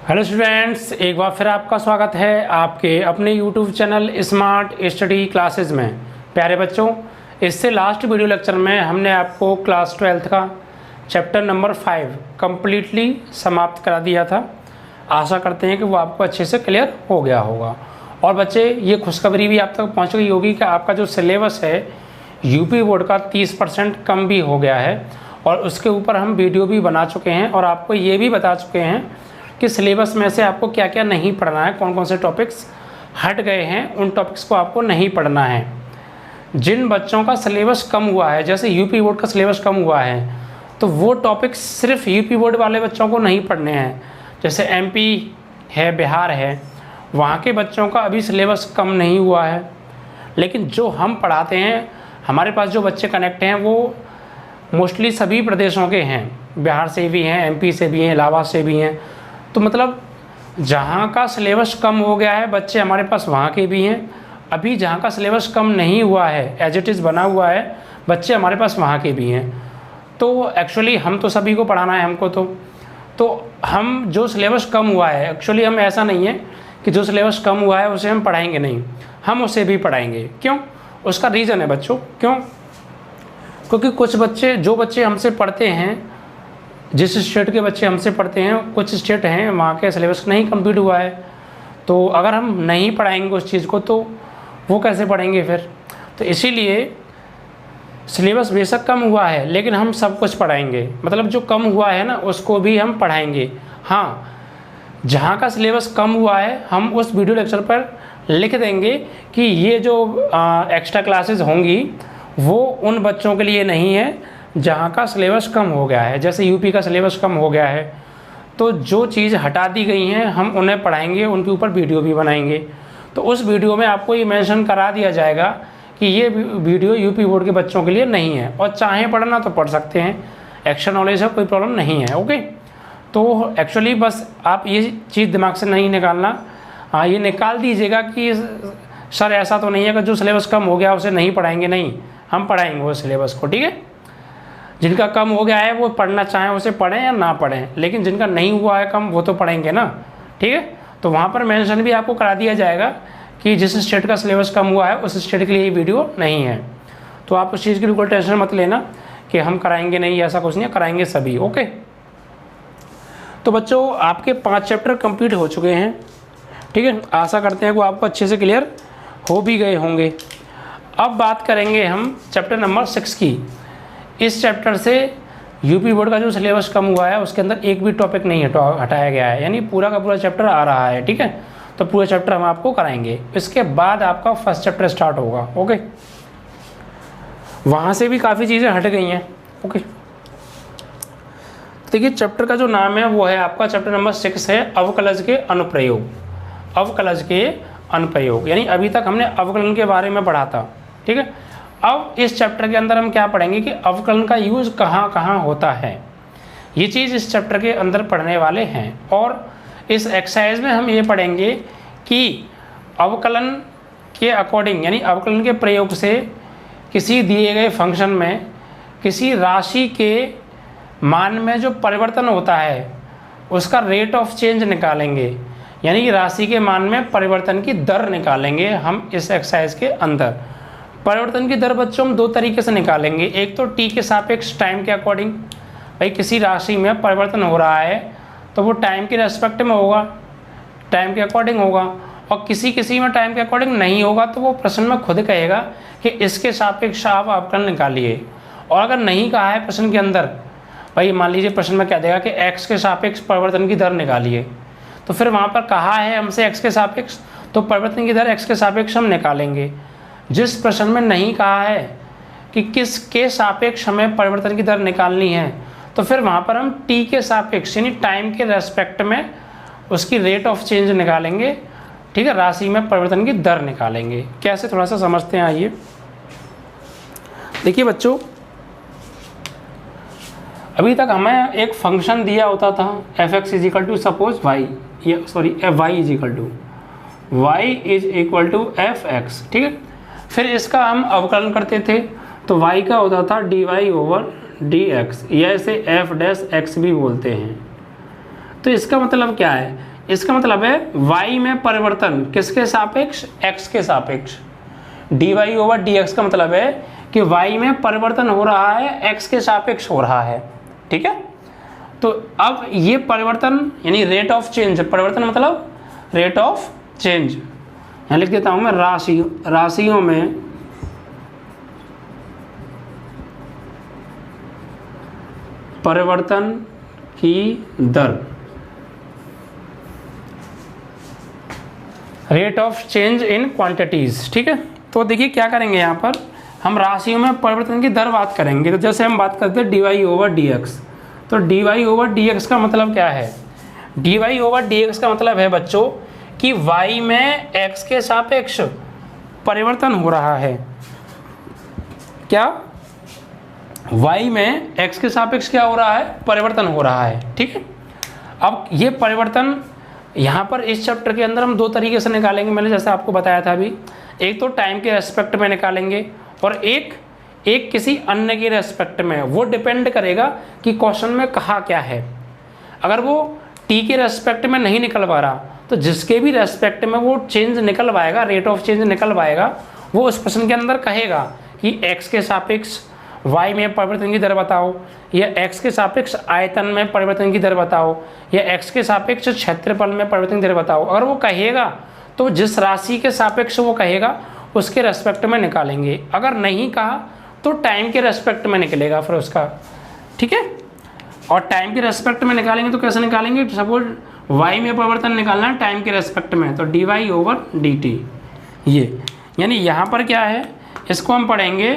Hello students, एक बार फिर आपका स्वागत है आपके अपने YouTube channel smart study classes में। प्यारे बच्चों, इससे लास्ट वीडियो लेक्चर में हमने आपको क्लास 12th का चैप्टर नंबर 5 कम्प्लीटली समाप्त करा दिया था। आशा करते हैं कि वो आपको अच्छे से क्लियर हो गया होगा। और बच्चे, ये खुशखबरी भी आप तक पहुँच गई होगी कि आपका जो सिलेबस है यूपी बोर्ड का 30% कम भी हो गया है और उसके ऊपर हम वीडियो भी बना चुके हैं और आपको ये भी बता चुके हैं कि सिलेबस में से आपको क्या क्या नहीं पढ़ना है, कौन कौन से टॉपिक्स हट गए हैं, उन टॉपिक्स को आपको नहीं पढ़ना है। जिन बच्चों का सिलेबस कम हुआ है, जैसे यूपी बोर्ड का सिलेबस कम हुआ है, तो वो टॉपिक्स सिर्फ यूपी बोर्ड वाले बच्चों को नहीं पढ़ने हैं। जैसे एमपी है, बिहार है, वहाँ के बच्चों का अभी सिलेबस कम नहीं हुआ है। लेकिन जो हम पढ़ाते हैं, हमारे पास जो बच्चे कनेक्ट हैं वो मोस्टली सभी प्रदेशों के हैं, बिहार से भी हैं, एमपी से भी हैं, इलाहाबाद से भी हैं। तो मतलब जहाँ का सिलेबस कम हो गया है बच्चे हमारे पास वहाँ के भी हैं। अभी जहाँ का सिलेबस कम नहीं हुआ है, एज इट इज़ बना हुआ है, बच्चे हमारे पास वहाँ के भी हैं। तो एक्चुअली हम तो सभी को पढ़ाना है हमको, तो हम जो सिलेबस कम हुआ है, एक्चुअली हम ऐसा नहीं है कि जो सिलेबस कम हुआ है उसे हम पढ़ाएंगे नहीं, हम उसे भी पढ़ाएंगे। क्यों? उसका रीज़न है बच्चों। क्यों? क्योंकि कुछ बच्चे, जो बच्चे हमसे पढ़ते हैं, जिस स्टेट के बच्चे हमसे पढ़ते हैं, कुछ स्टेट हैं वहाँ के सिलेबस नहीं कंप्लीट हुआ है। तो अगर हम नहीं पढ़ाएंगे उस चीज़ को तो वो कैसे पढ़ेंगे फिर? तो इसीलिए सिलेबस बेशक कम हुआ है लेकिन हम सब कुछ पढ़ाएंगे। मतलब जो कम हुआ है ना उसको भी हम पढ़ाएंगे। हाँ, जहाँ का सिलेबस कम हुआ है हम उस वीडियो लेक्चर पर लिख देंगे कि ये जो एक्स्ट्रा क्लासेस होंगी वो उन बच्चों के लिए नहीं है जहाँ का सिलेबस कम हो गया है। जैसे यूपी का सिलेबस कम हो गया है तो जो चीज़ हटा दी गई हैं हम उन्हें पढ़ाएंगे, उनके ऊपर वीडियो भी बनाएंगे। तो उस वीडियो में आपको ये मेंशन करा दिया जाएगा कि ये वीडियो यूपी बोर्ड के बच्चों के लिए नहीं है, और चाहे पढ़ना तो पढ़ सकते हैं, एक्स्ट्रा नॉलेज है, कोई प्रॉब्लम नहीं है। ओके, तो एक्चुअली बस आप ये चीज़ दिमाग से नहीं निकालना, हाँ ये निकाल दीजिएगा कि सर ऐसा तो नहीं है कि जो सिलेबस कम हो गया उसे नहीं पढ़ाएंगे। नहीं, हम पढ़ाएंगे वो सिलेबस को। ठीक है, जिनका कम हो गया है वो पढ़ना चाहें उसे पढ़ें या ना पढ़ें, लेकिन जिनका नहीं हुआ है कम वो तो पढ़ेंगे ना। ठीक है, तो वहाँ पर मेंशन भी आपको करा दिया जाएगा कि जिस स्टेट का सिलेबस कम हुआ है उस स्टेट के लिए ये वीडियो नहीं है। तो आप उस चीज़ की बिल्कुल टेंशन मत लेना कि हम कराएंगे नहीं, ऐसा कुछ नहीं है, कराएंगे सभी। ओके, तो बच्चों आपके 5 चैप्टर कंप्लीट हो चुके हैं। ठीक है, आशा करते हैं कि वो आपको अच्छे से क्लियर हो भी गए होंगे। अब बात करेंगे हम चैप्टर नंबर 6 की। इस चैप्टर से यूपी बोर्ड का जो सिलेबस कम हुआ है उसके अंदर एक भी टॉपिक नहीं हटाया गया है, यानी पूरा का पूरा चैप्टर आ रहा है। ठीक है, तो पूरा चैप्टर हम आपको कराएंगे, इसके बाद आपका फर्स्ट चैप्टर स्टार्ट होगा। ओके, वहाँ से भी काफ़ी चीज़ें हट गई हैं। ओके, देखिए चैप्टर का जो नाम है वो है आपका चैप्टर नंबर 6 है अवकलज के अनुप्रयोग। अवकलज के अनुप्रयोग यानी अभी तक हमने अवकलन के बारे में पढ़ा था। ठीक है, अब इस चैप्टर के अंदर हम क्या पढ़ेंगे कि अवकलन का यूज़ कहाँ कहाँ होता है, ये चीज़ इस चैप्टर के अंदर पढ़ने वाले हैं। और इस एक्सरसाइज में हम ये पढ़ेंगे कि अवकलन के अकॉर्डिंग, यानी अवकलन के प्रयोग से किसी दिए गए फंक्शन में किसी राशि के मान में जो परिवर्तन होता है उसका रेट ऑफ चेंज निकालेंगे, यानी कि राशि के मान में परिवर्तन की दर निकालेंगे हम इस एक्सरसाइज के अंदर। परिवर्तन की दर बच्चों हम 2 तरीके से निकालेंगे। एक तो टी के सापेक्ष टाइम के अकॉर्डिंग, भाई किसी राशि में परिवर्तन हो रहा है तो वो टाइम के रेस्पेक्ट में होगा, टाइम के अकॉर्डिंग होगा, और किसी में टाइम के अकॉर्डिंग नहीं होगा तो वो प्रश्न में खुद कहेगा कि इसके सापेक्ष आप अवकलन निकालिए। और अगर नहीं कहा है प्रश्न के अंदर, भाई मान लीजिए प्रश्न में क्या देगा कि एक्स के सापेक्ष परिवर्तन की दर निकालिए, तो फिर वहाँ पर कहा है हमसे एक्स के सापेक्ष, तो परिवर्तन की दर एक्स के सापेक्ष हम निकालेंगे। जिस प्रश्न में नहीं कहा है कि किसके सापेक्ष हमें परिवर्तन की दर निकालनी है, तो फिर वहाँ पर हम टी के सापेक्ष यानी टाइम के रेस्पेक्ट में उसकी रेट ऑफ चेंज निकालेंगे। ठीक है, राशि में परिवर्तन की दर निकालेंगे। कैसे, थोड़ा सा समझते हैं, आइए। देखिए बच्चों, अभी तक हमें एक फंक्शन दिया होता था f x is equal to suppose y, sorry f y is equal to f x. ठीक है, फिर इसका हम अवकलन करते थे तो y का होता था dy ओवर dx, या इसे f डैश x भी बोलते हैं। तो इसका मतलब क्या है इसका मतलब है y में परिवर्तन किसके सापेक्ष, x के सापेक्ष। dy ओवर dx का मतलब है कि y में परिवर्तन हो रहा है x के सापेक्ष हो रहा है, ठीक है। तो अब ये परिवर्तन यानी रेट ऑफ चेंज, परिवर्तन मतलब रेट ऑफ चेंज, यहाँ लिख देता हूं मैं राशियों में परिवर्तन की दर, rate of change in quantities, ठीक है। तो देखिए क्या करेंगे, यहाँ पर हम राशियों में परिवर्तन की दर बात करेंगे। तो जैसे हम बात करते हैं dy ओवर dx, तो dy ओवर dx का मतलब क्या है, dy ओवर dx का मतलब है बच्चों कि y में x के सापेक्ष परिवर्तन हो रहा है। क्या y में x के सापेक्ष क्या हो रहा है, परिवर्तन हो रहा है, ठीक है। अब ये परिवर्तन यहाँ पर इस चैप्टर के अंदर हम दो तरीके से निकालेंगे, मैंने जैसे आपको बताया था अभी। एक तो टाइम के रेस्पेक्ट में निकालेंगे और एक किसी अन्य के रेस्पेक्ट में। वो डिपेंड करेगा कि क्वेश्चन में कहा क्या है। अगर वो टी के रेस्पेक्ट में नहीं निकल पा रहा तो जिसके भी रेस्पेक्ट में वो चेंज निकल पाएगा, रेट ऑफ चेंज निकल पाएगा, वो उस प्रश्न के अंदर कहेगा कि x के सापेक्ष y में परिवर्तन की दर बताओ, या x के सापेक्ष आयतन में परिवर्तन की दर बताओ, या x के सापेक्ष क्षेत्रफल में परिवर्तन की दर बताओ। अगर वो कहेगा तो जिस राशि के सापेक्ष वो कहेगा उसके रेस्पेक्ट में निकालेंगे। अगर नहीं कहा तो टाइम के रेस्पेक्ट में निकलेगा फिर उसका, ठीक है। और टाइम के रेस्पेक्ट में निकालेंगे तो कैसे निकालेंगे, सपोज y में परिवर्तन निकालना है टाइम के रेस्पेक्ट में, तो dy ओवर dt। ये यानी यहाँ पर क्या है, इसको हम पढ़ेंगे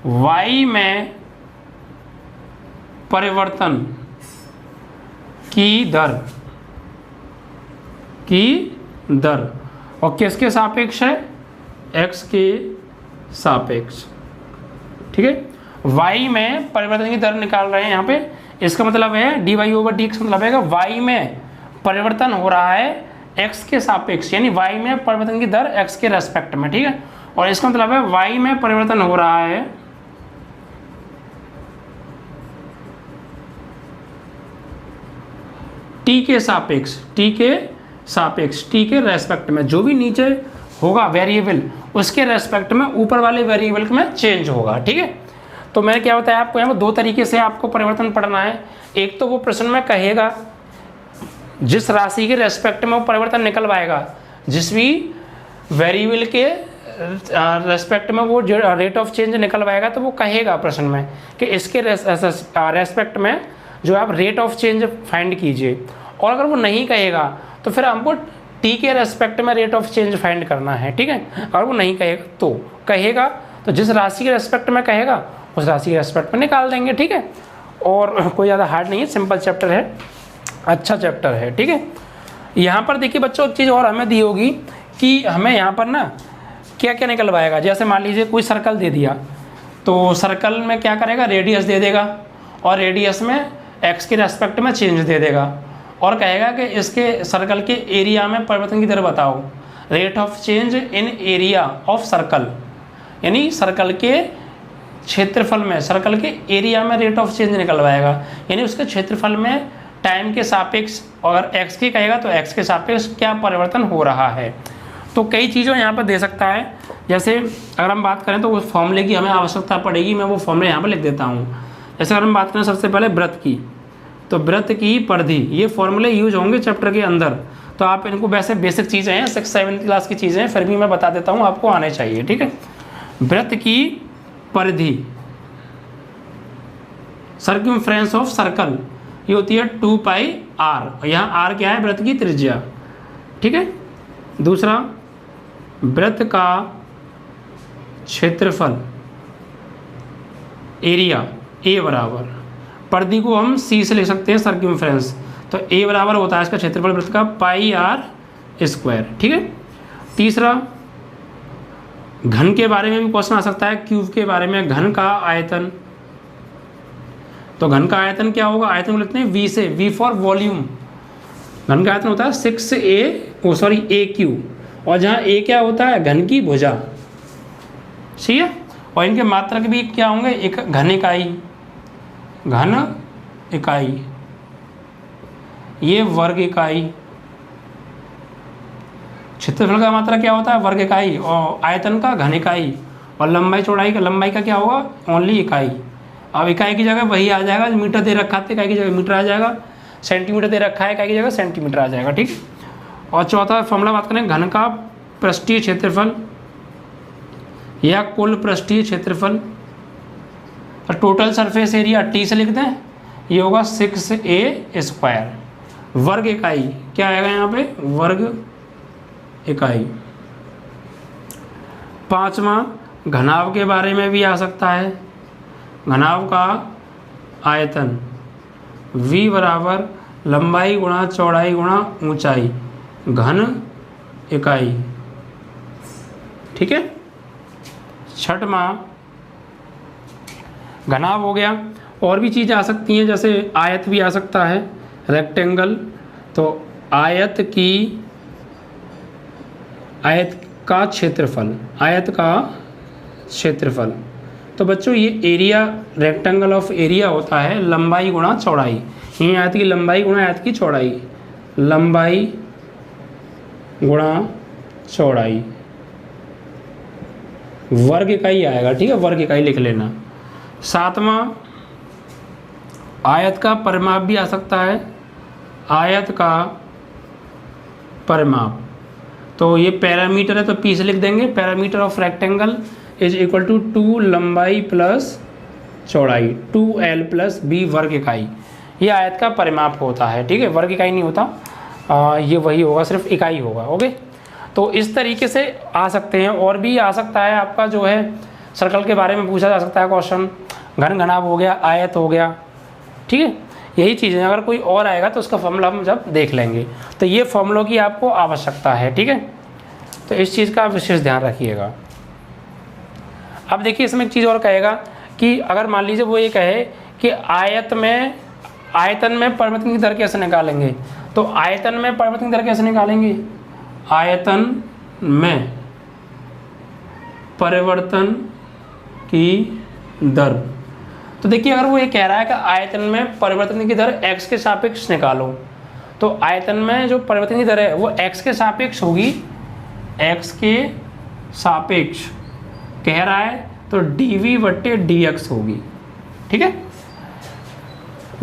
y में परिवर्तन की दर और किसके सापेक्ष है, x के सापेक्ष, ठीक है। y में परिवर्तन की दर निकाल रहे हैं यहाँ पे, इसका मतलब है dy ओवर dx का मतलब है y में परिवर्तन हो रहा है x के सापेक्ष, यानी y में परिवर्तन की दर x के रेस्पेक्ट में, ठीक है। और इसका मतलब है y में परिवर्तन हो रहा है t के सापेक्ष, t के रेस्पेक्ट में। जो भी नीचे होगा वेरिएबल उसके रेस्पेक्ट में ऊपर वाले वेरिएबल में चेंज होगा, ठीक है। तो मैंने क्या बताया आपको, यहाँ पर दो तरीके से आपको परिवर्तन पढ़ना है। एक तो वो प्रश्न में कहेगा जिस राशि के रेस्पेक्ट में वो परिवर्तन निकल पाएगा, जिस भी वेरिएबल के रेस्पेक्ट में वो रेट ऑफ चेंज निकल पाएगा, तो वो कहेगा प्रश्न में कि इसके रेस्पेक्ट में जो आप रेट ऑफ चेंज फाइंड कीजिए। और अगर वो नहीं कहेगा तो फिर हमको टी के रेस्पेक्ट में रेट ऑफ चेंज फाइंड करना है, ठीक है। अगर वो नहीं कहेगा तो जिस राशि के रेस्पेक्ट में कहेगा उस राशि के रेस्पेक्ट में निकाल देंगे, ठीक है। और कोई ज़्यादा हार्ड नहीं है, सिंपल चैप्टर है, अच्छा चैप्टर है, ठीक है। यहाँ पर देखिए बच्चों एक चीज़ और हमें दी होगी कि हमें यहाँ पर ना क्या क्या निकल पाएगा। जैसे मान लीजिए कोई सर्कल दे दिया, तो सर्कल में क्या करेगा, रेडियस दे देगा और रेडियस में x के रेस्पेक्ट में चेंज दे देगा और कहेगा कि इसके सर्कल के एरिया में परिवर्तन की दर बताओ, rate of change in area of circle, यानी सर्कल के क्षेत्रफल में, सर्कल के एरिया में रेट ऑफ चेंज निकल पाएगा, यानी उसके क्षेत्रफल में टाइम के सापेक्ष, अगर x की कहेगा तो x के सापेक्ष क्या परिवर्तन हो रहा है। तो कई चीज़ों यहाँ पर दे सकता है। जैसे अगर हम बात करें तो उस फॉर्मूले की हमें आवश्यकता पड़ेगी, मैं वो फॉर्मूले यहाँ पर लिख देता हूँ। जैसे अगर हम बात करें सबसे पहले वृत्त की, तो वृत्त की परिधि, ये फॉर्मूले यूज होंगे चैप्टर के अंदर, तो आप इनको वैसे बेसिक चीज़ें हैं, 6-7 क्लास की चीज़ें हैं, फिर भी मैं बता देता हूँ, आपको आने चाहिए, ठीक है। वृत्त की परिधि, सर्कमफ्रेंस ऑफ सर्कल, ये होती है 2πr, यहाँ r क्या है, वृत्त की त्रिज्या, ठीक है। दूसरा वृत्त का क्षेत्रफल, एरिया, a बराबर, परिधि को हम c से लिख सकते हैं सर्कमफ्रेंस, तो a बराबर होता है इसका क्षेत्रफल वृत्त का πr², ठीक है। तीसरा घन के बारे में भी क्वेश्चन आ सकता है, क्यूब के बारे में, घन का आयतन, तो घन का आयतन क्या होगा, आयतन को लिखते हैं v से, v फॉर वॉल्यूम। घन का आयतन होता है 6a और जहाँ a क्या होता है, घन की भुजा, ठीक है। और इनके मात्रक भी क्या होंगे, एक घन इकाई, ये वर्ग इकाई। क्षेत्रफल का मात्रा क्या होता है? वर्ग इकाई, और आयतन का घन इकाई, और लंबाई चौड़ाई का, लंबाई का क्या होगा? ओनली इकाई। अब इकाई की जगह वही आ जाएगा, मीटर दे रखा है इकाई की जगह मीटर आ जाएगा, सेंटीमीटर दे रखा है इकाई की जगह सेंटीमीटर आ जाएगा, ठीक। और चौथा फॉर्मूला बात करें, घन का पृष्ठीय क्षेत्रफल या कुल पृष्ठीय क्षेत्रफल, और टोटल सरफेस एरिया टी से लिख दें, ये होगा 6a²। वर्ग इकाई क्या आएगा यहाँ पे? वर्ग इकाई। पांचवा, घनाभ के बारे में भी आ सकता है। घनाभ का आयतन v बराबर लंबाई गुणा चौड़ाई गुणा ऊंचाई, घन इकाई, ठीक है। छठवां, घनाभ हो गया। और भी चीज़ें आ सकती हैं, जैसे आयत भी आ सकता है, रेक्टेंगल। तो आयत का क्षेत्रफल, आयत का क्षेत्रफल। तो बच्चों ये एरिया, रेक्टेंगल ऑफ एरिया होता है लंबाई गुणा चौड़ाई। यही आयत की लंबाई गुणा आयत की चौड़ाई, लंबाई गुणा चौड़ाई, वर्ग इकाई आएगा, ठीक है, वर्ग इकाई लिख लेना। सातवां, आयत का परिमाप भी आ सकता है। आयत का परिमाप, तो ये पैरामीटर है तो पी से लिख देंगे, parameter of rectangle is equal to 2 लंबाई प्लस चौड़ाई, 2l प्लस b वर्ग इकाई। ये आयत का परिमाप होता है, ठीक है, वर्ग इकाई नहीं होता, ये वही होगा, सिर्फ इकाई होगा, ओके। तो इस तरीके से आ सकते हैं। और भी आ सकता है आपका जो है सर्कल के बारे में पूछा जा सकता है क्वेश्चन, घन घनाभ हो गया, आयत हो गया, ठीक है, यही चीज़ें। अगर कोई और आएगा तो उसका फॉर्मूला हम जब देख लेंगे। तो ये फॉर्मूलों की आपको आवश्यकता है, ठीक है, तो इस चीज़ का विशेष ध्यान रखिएगा। अब देखिए इसमें एक चीज़ और कहेगा कि अगर मान लीजिए वो ये कहे कि आयतन में परिवर्तन की दर कैसे निकालेंगे, तो आयतन में परिवर्तन की दर कैसे निकालेंगे? आयतन में परिवर्तन की दर, तो देखिए अगर वो ये कह रहा है कि आयतन में परिवर्तन की दर x के सापेक्ष निकालो, तो आयतन में जो परिवर्तन की दर है वो x के सापेक्ष होगी, x के सापेक्ष कह रहा है, तो dv/dx होगी, ठीक है।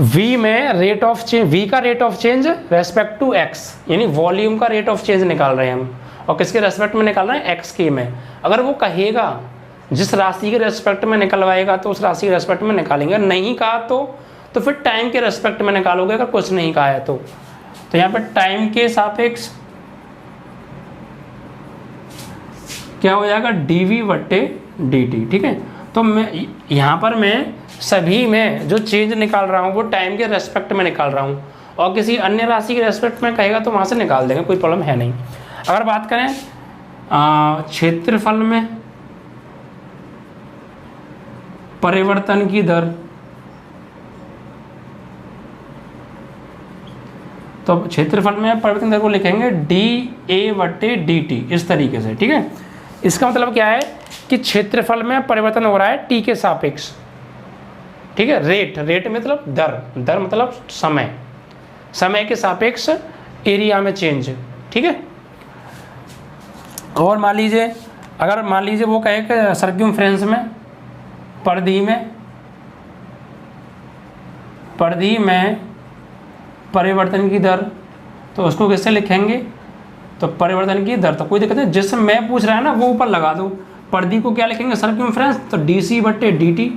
v में रेट ऑफ चेंज, v का rate of change respect to x, यानी वॉल्यूम का रेट ऑफ चेंज निकाल रहे हैं हम, और किसके रेस्पेक्ट में निकाल रहे हैं? x के में। अगर वो कहेगा जिस राशि के रेस्पेक्ट में निकलवाएगा तो उस राशि के रेस्पेक्ट में निकालेंगे, नहीं कहा तो फिर टाइम के रेस्पेक्ट में निकालोगे, अगर कुछ नहीं कहा है तो यहाँ पर टाइम के सापेक्ष क्या हो जाएगा? dv/dt, ठीक है। तो मैं यहाँ पर मैं सभी में जो चेंज निकाल रहा हूँ वो टाइम के रेस्पेक्ट में निकाल रहा हूँ, और किसी अन्य राशि के रेस्पेक्ट में कहेगा तो वहाँ से निकाल देंगे, कोई प्रॉब्लम है नहीं। अगर बात करें क्षेत्रफल में परिवर्तन की दर, तो क्षेत्रफल में परिवर्तन दर को लिखेंगे dA/dt, इस तरीके से, ठीक है। इसका मतलब क्या है कि क्षेत्रफल में परिवर्तन हो रहा है t के सापेक्ष, ठीक है। रेट मतलब दर मतलब समय के सापेक्ष एरिया में चेंज, ठीक है। और मान लीजिए वो कहे कि सर्कमफ्रेंस में, परिधि में परिवर्तन की दर, तो उसको कैसे लिखेंगे? तो परिवर्तन की दर, तो कोई दिक्कत नहीं, जिससे मैं पूछ रहा है ना वो ऊपर लगा दो। परिधि को क्या लिखेंगे? सर्कमफ्रेंस, तो dc/dt।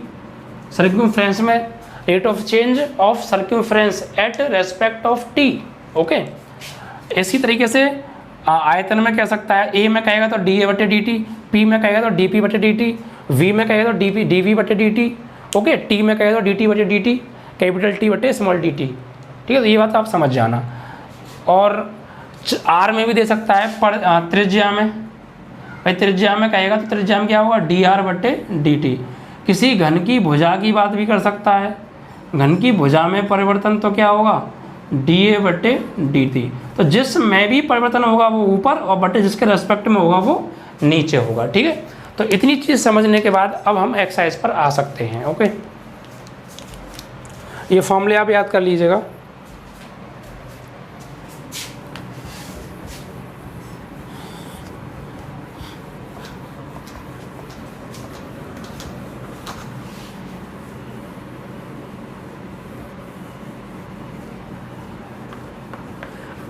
सर्कमफ्रेंस में rate of change of circumference at respect of t, okay. इसी तरीके से आयतन में कह सकता है, a में कहेगा तो dA/dt, p में कहेगा तो dp/dt, v में कहेगा तो dv/dt, ओके, t में कहेगा तो dt/dt, कैपिटल T/dt, ठीक है। तो ये बात आप समझ जाना। और r में भी दे सकता है, त्रिज्या में, भाई त्रिज्या में कहेगा तो त्रिज्या में क्या होगा? dr/dt। किसी घन की भुजा की बात भी कर सकता है, घन की भुजा में परिवर्तन तो क्या होगा? dA/dt। तो जिस में भी परिवर्तन होगा वो ऊपर, और बटे जिसके रेस्पेक्ट में होगा वो नीचे होगा, ठीक है। तो इतनी चीज़ समझने के बाद अब हम एक्सरसाइज पर आ सकते हैं, ओके। ये फॉर्मूले आप याद कर लीजिएगा।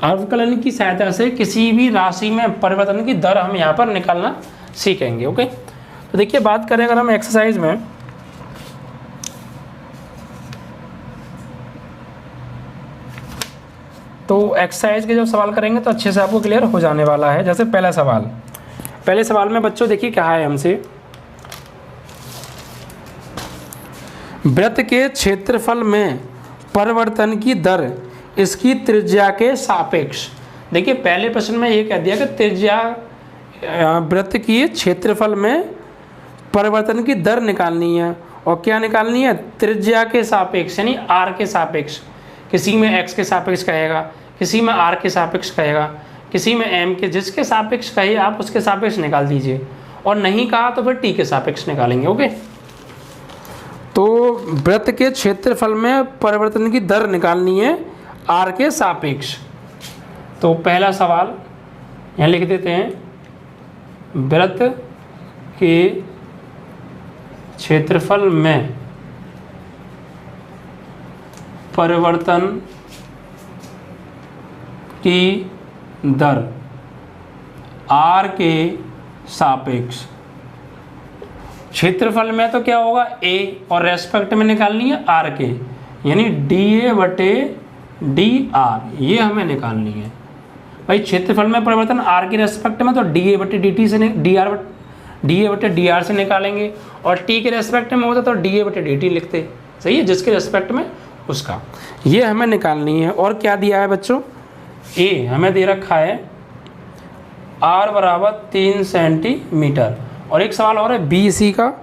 अवकलन की सहायता से किसी भी राशि में परिवर्तन की दर हम यहाँ पर निकालना सीखेंगे। ओके, तो देखिए बात करें अगर हम एक्सरसाइज में, तो एक्सरसाइज के जब सवाल करेंगे तो अच्छे से आपको क्लियर हो जाने वाला है। जैसे पहले सवाल में बच्चों देखिए क्या है हमसे, वृत्त के क्षेत्रफल में परिवर्तन की दर इसकी त्रिज्या के सापेक्ष। देखिए पहले प्रश्न में ये कह दिया कि त्रिज्या वृत्त की क्षेत्रफल में परिवर्तन की दर निकालनी है, और क्या निकालनी है, त्रिज्या के सापेक्ष यानी आर के सापेक्ष। किसी में एक्स के सापेक्ष कहेगा, किसी में आर के सापेक्ष कहेगा, किसी में एम के, जिसके सापेक्ष कहे आप उसके सापेक्ष निकाल दीजिए, और नहीं कहा तो फिर टी के सापेक्ष निकालेंगे। ओके, तो वृत्त के क्षेत्रफल में परिवर्तन की दर निकालनी है आर के सापेक्ष। तो पहला सवाल यहाँ लिख देते हैं, वृत्त के क्षेत्रफल में परिवर्तन की दर आर के सापेक्ष। क्षेत्रफल में तो क्या होगा ए, और रेस्पेक्ट में निकालनी है आर के, यानी डी ए बटे डी आर, ये हमें निकालनी है भाई। क्षेत्रफल में परिवर्तन आर के रेस्पेक्ट में तो डी ए बटे डी टी से डी ए बटे डी आर से निकालेंगे, और टी के रेस्पेक्ट में होता तो डी ए बटे डी टी लिखते। सही है, जिसके रेस्पेक्ट में उसका, ये हमें निकालनी है। और क्या दिया है बच्चों, ए हमें दे रखा है आर बराबर 3 सेंटीमीटर, और एक सवाल और है बी सी का,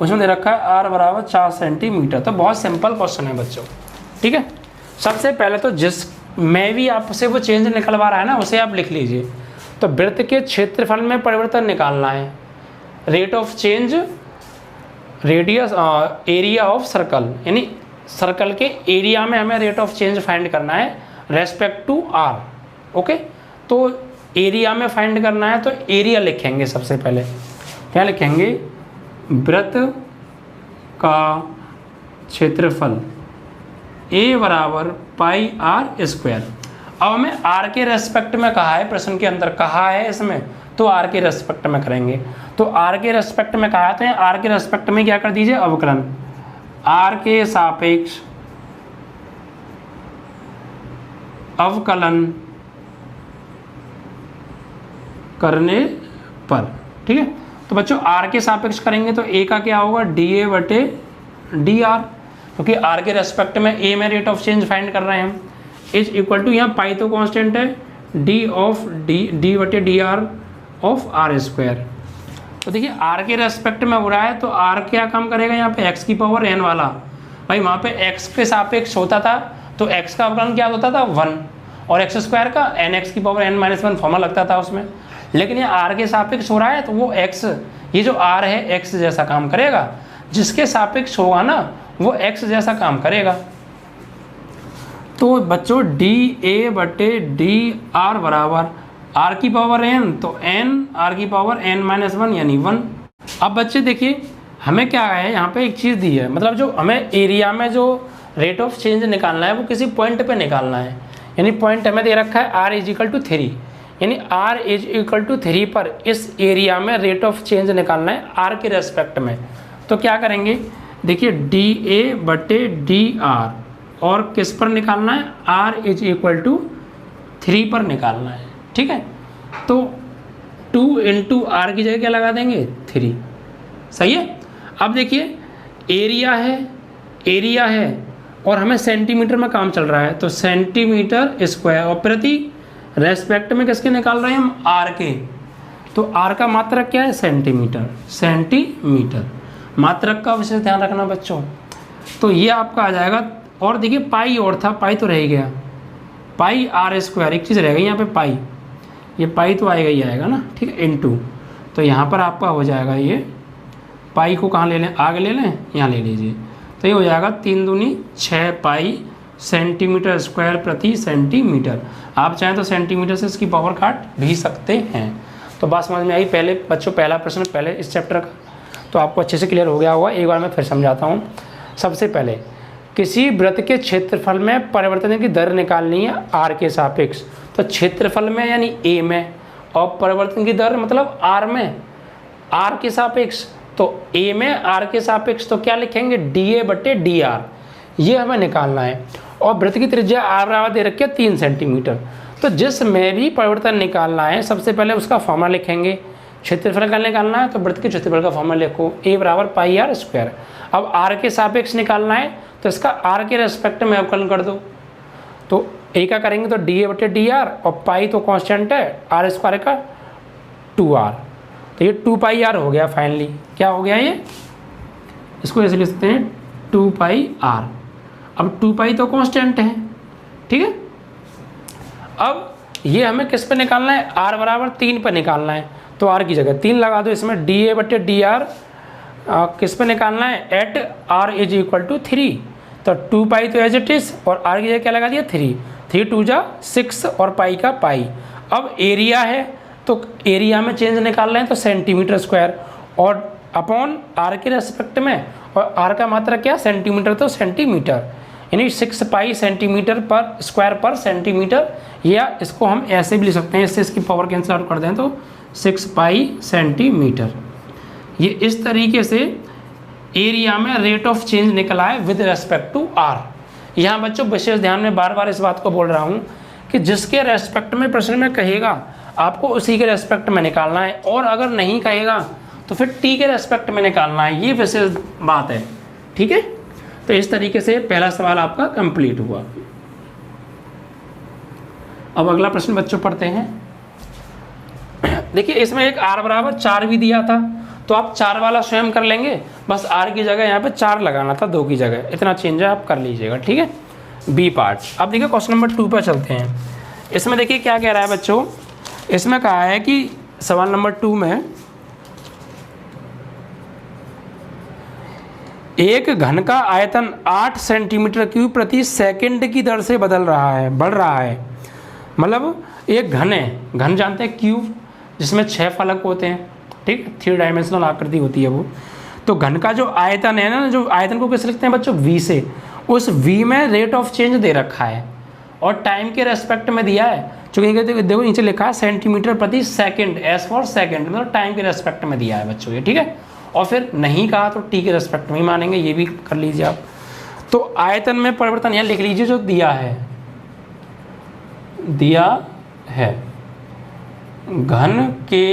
उसमें दे रखा है आर बराबर 4 सेंटीमीटर। तो बहुत सिंपल क्वेश्चन है बच्चों, ठीक है। सबसे पहले तो जिस में भी आपसे वो चेंज निकलवा रहा है ना, उसे आप लिख लीजिए। तो वृत्त के क्षेत्रफल में परिवर्तन निकालना है, rate of change, radius, area of circle, यानी सर्कल के एरिया में हमें रेट ऑफ चेंज फाइंड करना है रेस्पेक्ट टू आर। ओके, तो एरिया में फाइंड करना है तो एरिया लिखेंगे। सबसे पहले क्या लिखेंगे, वृत्त का क्षेत्रफल ए बराबर पाई आर स्क्वायर। अब हमें आर के रेस्पेक्ट में कहा है, प्रश्न के अंदर कहा है इसमें, तो आर के रेस्पेक्ट में करेंगे। तो आर के रेस्पेक्ट में कहा है, आर के रेस्पेक्ट में क्या कर दीजिए, अवकलन आर के सापेक्ष अवकलन करने पर। ठीक है, तो बच्चों आर के सापेक्ष करेंगे तो ए का क्या होगा, डी ए बटे डी आर, क्योंकि आर के रेस्पेक्ट में ए में रेट ऑफ चेंज फाइंड कर रहे हैं हम, इज इक्वल टू, यहाँ पाई तो कांस्टेंट है, डी ऑफ डी बटे d r of r square. तो देखिए आर के रेस्पेक्ट में हो रहा है तो आर क्या काम करेगा, यहाँ पे एक्स की पावर एन वाला, भाई वहाँ पे एक्स के सापेक्ष होता था तो एक्स का अवकलन क्या होता था 1, और एक्स स्क्वायर का एन एक्स की पावर एन माइनस 1 फॉर्मूला लगता था उसमें। लेकिन ये आर के सापेक्ष हो रहा है तो वो एक्स, ये जो आर है एक्स जैसा काम करेगा, जिसके सापेक्ष होगा ना वो एक्स जैसा काम करेगा। तो बच्चों डी ए बटे डी आर बराबर आर की पावर एन, तो एन आर की पावर एन माइनस 1 यानी 1। अब बच्चे देखिए हमें क्या है, यहाँ पे एक चीज़ दी है, मतलब जो हमें एरिया में जो रेट ऑफ चेंज निकालना है वो किसी पॉइंट पे निकालना है, यानी पॉइंट हमें दे रखा है आर इज इक्वल टू 3, यानी आर इज इक्वल टू 3 पर इस एरिया में रेट ऑफ चेंज निकालना है आर के रेस्पेक्ट में। तो क्या करेंगे, देखिए डी ए बटे डी आर, और किस पर निकालना है, आर इज इक्वल टू 3 पर निकालना है। ठीक है, तो 2 इंटू आर की जगह क्या लगा देंगे 3। सही है। अब देखिए एरिया है और हमें सेंटीमीटर में काम चल रहा है, तो सेंटीमीटर स्क्वायर, और प्रति रेस्पेक्ट में किसके निकाल रहे हैं हम, आर के। तो आर का मात्रक क्या है, सेंटीमीटर। मात्रक का विशेष ध्यान रखना बच्चों। तो ये आपका आ जाएगा, और देखिए पाई और था, पाई तो रह गया, पाई आर स्क्वायर, एक चीज़ रह गई यहाँ पे पाई, ये पाई तो आएगा ही आएगा ना, ठीक है, इनटू। तो यहाँ पर आपका हो जाएगा ये, पाई को कहाँ ले लें, आगे ले लें, यहाँ ले लीजिए। तो ये हो जाएगा 3 दूनी 6 पाई सेंटीमीटर स्क्वायर प्रति सेंटीमीटर। आप चाहें तो सेंटीमीटर से इसकी पावर काट भी सकते हैं। तो बात समझ में आई। पहले बच्चों पहला प्रश्न पहले इस चैप्टर का तो आपको अच्छे से क्लियर हो गया होगा, एक बार मैं फिर समझाता हूँ। सबसे पहले किसी वृत्त के क्षेत्रफल में परिवर्तन की दर निकालनी है आर के सापेक्ष। तो क्षेत्रफल में यानी ए में, और परिवर्तन की दर मतलब आर में, आर के सापेक्ष। तो ए में आर के सापेक्ष तो क्या लिखेंगे, डी ए बटे डी आर, ये हमें निकालना है। और वृत्त की त्रिज्या आर बराबर दे रखी है 3 सेंटीमीटर। तो जिसमें भी परिवर्तन निकालना है सबसे पहले उसका फॉर्मूला लिखेंगे। क्षेत्रफल का निकालना है तो वृत्त के क्षेत्रफल का फॉर्मूला लिखो, ए बराबर पाई आर स्क्वायर। अब आर के सापेक्ष निकालना है तो इसका आर के रेस्पेक्ट में अवकलन कर दो। तो ए का करेंगे तो डी ए बटे डी आर, और पाई तो कांस्टेंट है, आर स्क्वायर का 2r, तो ये 2 पाई आर हो गया। फाइनली क्या हो गया, ये इसको ऐसे लिख सकते हैं 2 पाई आर। अब 2 पाई तो कांस्टेंट है, ठीक है। अब ये हमें किस पे निकालना है, r बराबर 3 पर निकालना है। तो r की जगह 3 लगा दो, इसमें डी ए बटे डी आर किस पे निकालना है, at r is equal to 3। तो 2 पाई तो एज इट इज, और r की जगह क्या लगा दिया 3, 3 2 जा 6 और पाई का पाई। अब एरिया है तो एरिया में चेंज निकालना है तो सेंटीमीटर स्क्वायर, और अपॉन आर के रेस्पेक्ट में, और आर का मात्रा क्या, सेंटीमीटर, तो सेंटीमीटर, यानी 6 पाई सेंटीमीटर पर स्क्वायर पर सेंटीमीटर। या इसको हम ऐसे भी लिख सकते हैं, इससे इसकी पावर कैंसिल आउट कर दें तो 6 पाई सेंटीमीटर। ये इस तरीके से एरिया में रेट ऑफ चेंज निकला है विद रेस्पेक्ट टू आर। यहाँ बच्चों विशेष ध्यान में बार बार इस बात को बोल रहा हूँ कि जिसके रेस्पेक्ट में प्रश्न में कहेगा आपको उसी के रेस्पेक्ट में निकालना है, और अगर नहीं कहेगा तो फिर टी के रेस्पेक्ट में निकालना है, ये विशेष बात है, ठीक है। तो इस तरीके से पहला सवाल आपका कंप्लीट हुआ। अब अगला प्रश्न बच्चों पढ़ते हैं। देखिए इसमें एक r बराबर 4 भी दिया था, तो आप 4 वाला स्वयं कर लेंगे, बस r की जगह यहाँ पे 4 लगाना था 2 की जगह, इतना चेंज है आप कर लीजिएगा, ठीक है। B part. अब देखिए क्वेश्चन नंबर 2 पर चलते हैं। इसमें देखिए क्या कह रहा है बच्चों, इसमें कहा है कि सवाल नंबर 2 में एक घन का आयतन 8 सेंटीमीटर क्यूब प्रति सेकंड की दर से बढ़ रहा है। मतलब एक घन है, घन जानते हैं क्यूब जिसमें 6 फलक होते हैं, ठीक, 3 डायमेंशनल आकृति होती है वो। तो घन का जो आयतन है ना, जो आयतन को कैसे लिखते हैं बच्चों, v से, उस v में रेट ऑफ चेंज दे रखा है और टाइम के रेस्पेक्ट में दिया है। चूँकि देखो नीचे लिखा है सेंटीमीटर प्रति सेकंड, एस फॉर सेकंड, मतलब टाइम के रेस्पेक्ट में दिया है बच्चों ये, ठीक है। और फिर नहीं कहा तो टी के रेस्पेक्ट में ही मानेंगे, ये भी कर लीजिए आप। तो आयतन में परिवर्तन यहाँ लिख लीजिए जो दिया है घन के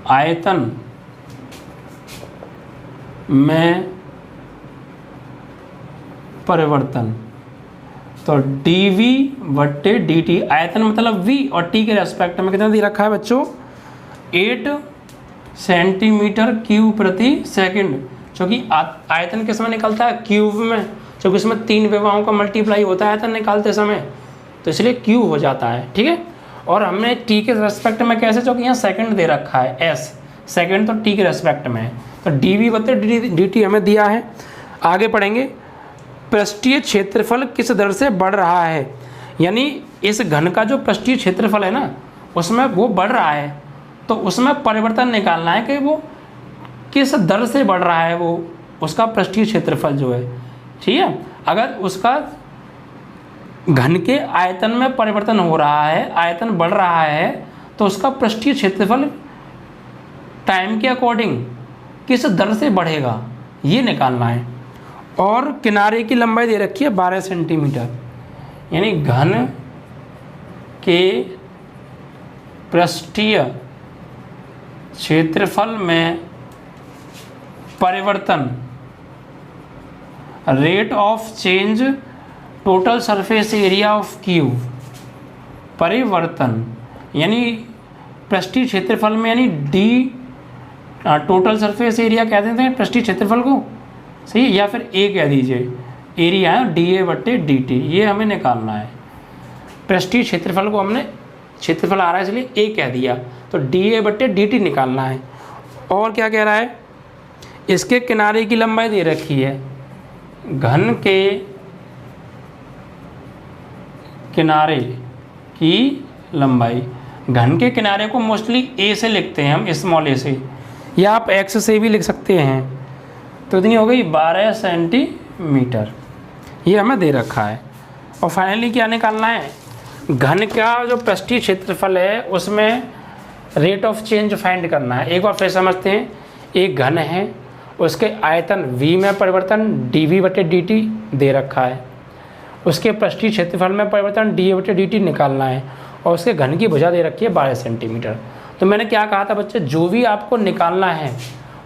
आयतन में परिवर्तन, तो dv बट्टे dt, आयतन मतलब v और t के रेस्पेक्ट में कितना दे रखा है बच्चों, 8 सेंटीमीटर क्यूब प्रति सेकंड। क्योंकि आयतन किस में निकलता है, क्यूब में, क्योंकि इसमें 3 विभवाओं का मल्टीप्लाई होता है आयतन निकालते समय, तो इसलिए क्यूब हो जाता है, ठीक है। और हमने t के रेस्पेक्ट में कैसे, क्योंकि यहाँ सेकंड दे रखा है s, सेकंड तो t के रेस्पेक्ट में है, तो dv बत्ते dt हमें दिया है। आगे पढ़ेंगे, पृष्ठीय क्षेत्रफल किस दर से बढ़ रहा है, यानी इस घन का जो पृष्ठीय क्षेत्रफल है ना उसमें वो बढ़ रहा है, तो उसमें परिवर्तन निकालना है कि वो किस दर से बढ़ रहा है, वो उसका पृष्ठीय क्षेत्रफल जो है, ठीक है। अगर उसका घन के आयतन में परिवर्तन हो रहा है, आयतन बढ़ रहा है, तो उसका पृष्ठीय क्षेत्रफल टाइम के अकॉर्डिंग किस दर से बढ़ेगा ये निकालना है। और किनारे की लंबाई दे रखी है 12 सेंटीमीटर, यानी घन के पृष्ठीय क्षेत्रफल में परिवर्तन, rate of change total surface area of cube, परिवर्तन यानी पृष्ठीय क्षेत्रफल में, यानी डी टोटल सरफेस एरिया कह देते हैं पृष्ठीय क्षेत्रफल को, सही है, या फिर ए कह दीजिए, एरिया है डी ए बट्टे डी टी, ये हमें निकालना है। पृष्ठीय क्षेत्रफल को हमने, क्षेत्रफल आ रहा है इसलिए ए कह दिया, तो डी ए बट्टे डी टी निकालना है। और क्या कह रहा है, इसके किनारे की लंबाई दे रखी है, घन के किनारे की लंबाई, घन के किनारे को मोस्टली ए से लिखते हैं हम, स्मॉल ए से, या आप एक्स से भी लिख सकते हैं, तो इतनी हो गई 12 सेंटीमीटर, ये हमें दे रखा है। और फाइनली क्या निकालना है, घन का जो पृष्ठीय क्षेत्रफल है उसमें रेट ऑफ चेंज फाइंड करना है। एक बार फिर समझते हैं, एक घन है, उसके आयतन v में परिवर्तन dv/dt दे रखा है, उसके पृष्ठीय क्षेत्रफल में परिवर्तन dA/dt निकालना है, और उसके घन की भुजा दे रखी है 12 सेंटीमीटर। तो मैंने क्या कहा था बच्चे, जो भी आपको निकालना है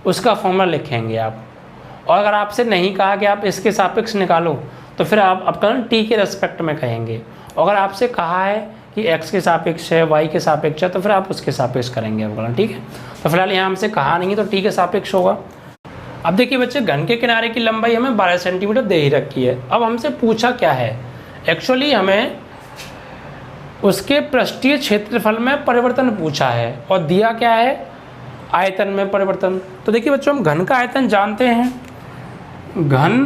उसका फॉर्मूला लिखेंगे आप, और अगर आपसे नहीं कहा कि आप इसके सापेक्ष निकालो तो फिर आप अपकरण t के रेस्पेक्ट में कहेंगे, अगर आपसे कहा है कि x के सापेक्ष है, y के सापेक्ष है, तो फिर आप उसके सापेक्ष करेंगे अवकलन। ठीक है, तो फिलहाल यहाँ हमसे कहा नहीं है तो t के सापेक्ष होगा। अब देखिए बच्चे, घन के किनारे की लंबाई हमें 12 सेंटीमीटर दे ही रखी है। अब हमसे पूछा क्या है, एक्चुअली हमें उसके पृष्ठीय क्षेत्रफल में परिवर्तन पूछा है, और दिया क्या है, आयतन में परिवर्तन। तो देखिए बच्चों, हम घन का आयतन जानते हैं, घन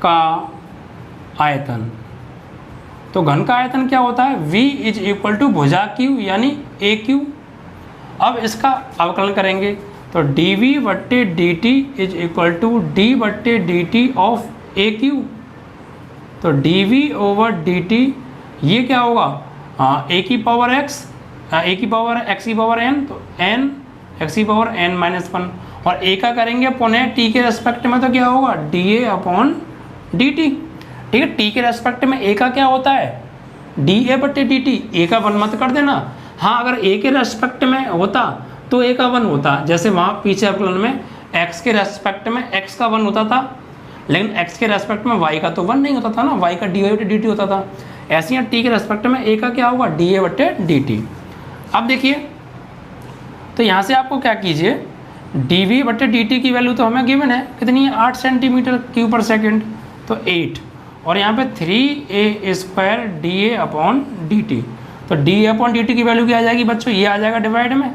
का आयतन, तो घन का आयतन क्या होता है, v = भुजा q यानी AQ। अब इसका अवकलन करेंगे तो dv/dt d/dt ऑफ AQ। तो dv/dt ये क्या होगा, a की पावर x, a की पावर x की पावर n, तो n x की पावर n-1, और a का करेंगे पुनः t के रेस्पेक्ट में, तो क्या होगा dA/dt। ठीक है, t के रेस्पेक्ट में a का क्या होता है, dA/dt, a का 1 मत कर देना। हाँ, अगर a के रेस्पेक्ट में होता तो a का 1 होता, जैसे वहाँ पीछे अवकलन में x के रेस्पेक्ट में x का 1 होता था, लेकिन x के रेस्पेक्ट में y का तो 1 नहीं होता था ना, y का dA/dt होता था। ऐसे यहाँ t के रेस्पेक्ट में a का क्या होगा, dA/dt। अब देखिए, तो यहाँ से आपको क्या कीजिए, dv/dt की वैल्यू तो हमें गिवन है, कितनी है, 8 सेंटीमीटर क्यूब पर सेकेंड, तो 8, और यहाँ पे 3a² dA/dt। तो dA/dt की वैल्यू क्या आ जाएगी बच्चों, ये आ जाएगा डिवाइड में,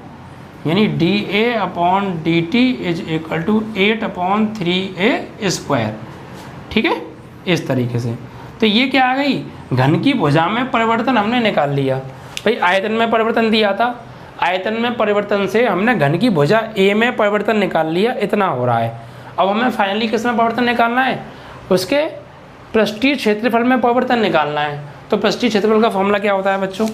यानी dA/dt = 8/3a²। ठीक है, इस तरीके से। तो ये क्या आ गई, घन की भुजा में परिवर्तन हमने निकाल लिया। भाई आयतन में परिवर्तन दिया था, आयतन में परिवर्तन से हमने घन की भुजा a में परिवर्तन निकाल लिया, इतना हो रहा है। अब हमें फाइनली किस में परिवर्तन निकालना है, उसके पृष्ठीय क्षेत्रफल में परिवर्तन निकालना है। तो पृष्ठीय क्षेत्रफल का फॉर्मूला क्या होता है बच्चों,